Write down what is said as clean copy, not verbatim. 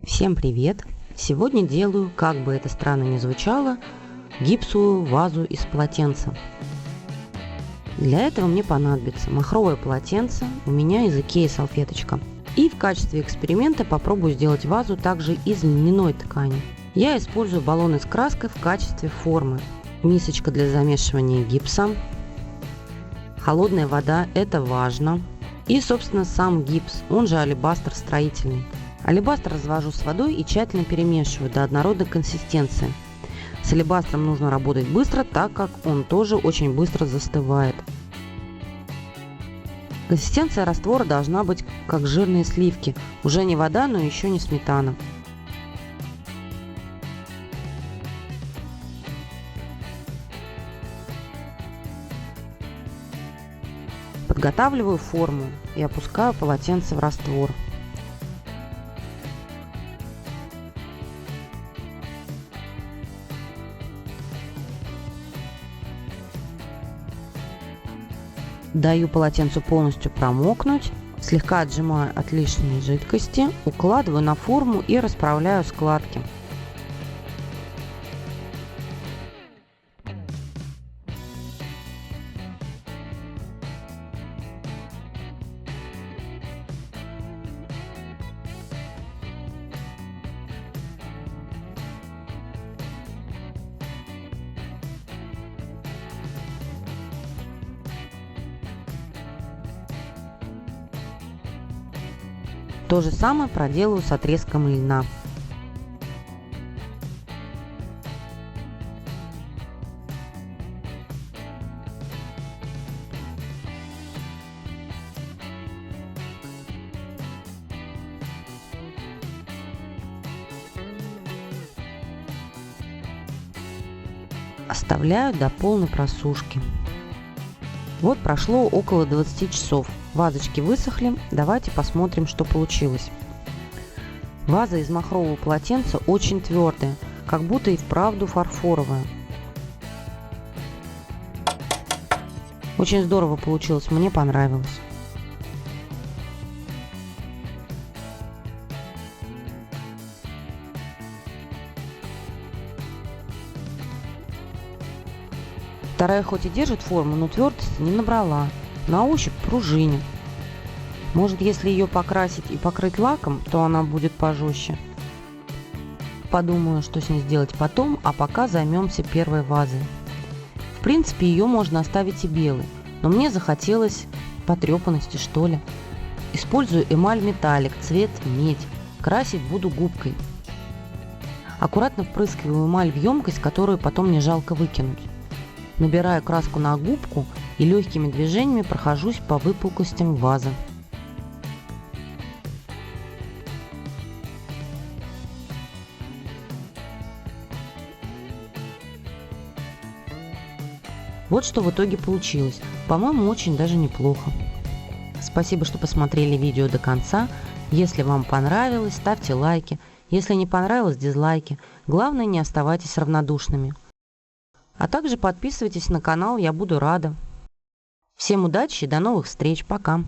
Всем привет! Сегодня делаю, как бы это странно ни звучало, гипсовую вазу из полотенца. Для этого мне понадобится махровое полотенце, у меня из Икеи салфеточка. И в качестве эксперимента попробую сделать вазу также из льняной ткани. Я использую баллоны с краской в качестве формы. Мисочка для замешивания гипса. Холодная вода, это важно. И, собственно, сам гипс, он же алебастр строительный. Алебастр развожу с водой и тщательно перемешиваю до однородной консистенции. С алебастром нужно работать быстро, так как он тоже очень быстро застывает. Консистенция раствора должна быть как жирные сливки. Уже не вода, но еще не сметана. Подготавливаю форму и опускаю полотенце в раствор. Даю полотенцу полностью промокнуть, слегка отжимаю от лишней жидкости, укладываю на форму и расправляю складки. То же самое проделаю с отрезком льна. Оставляю до полной просушки. Вот прошло около 20 часов. Вазочки высохли. Давайте посмотрим, что получилось. Ваза из махрового полотенца очень твердая, как будто и вправду фарфоровая. Очень здорово получилось, мне понравилось. Вторая хоть и держит форму, но твердости не набрала. На ощупь пружинит. Может, если ее покрасить и покрыть лаком, то она будет пожестче. Подумаю, что с ней сделать потом, а пока займемся первой вазой. В принципе, ее можно оставить и белой, но мне захотелось потрепанности, что ли. Использую эмаль металлик, цвет медь. Красить буду губкой. Аккуратно впрыскиваю эмаль в емкость, которую потом не жалко выкинуть. Набираю краску на губку и легкими движениями прохожусь по выпуклостям вазы. Вот что в итоге получилось. По-моему, очень даже неплохо. Спасибо, что посмотрели видео до конца. Если вам понравилось, ставьте лайки. Если не понравилось, дизлайки. Главное, не оставайтесь равнодушными. А также подписывайтесь на канал, я буду рада. Всем удачи и до новых встреч. Пока.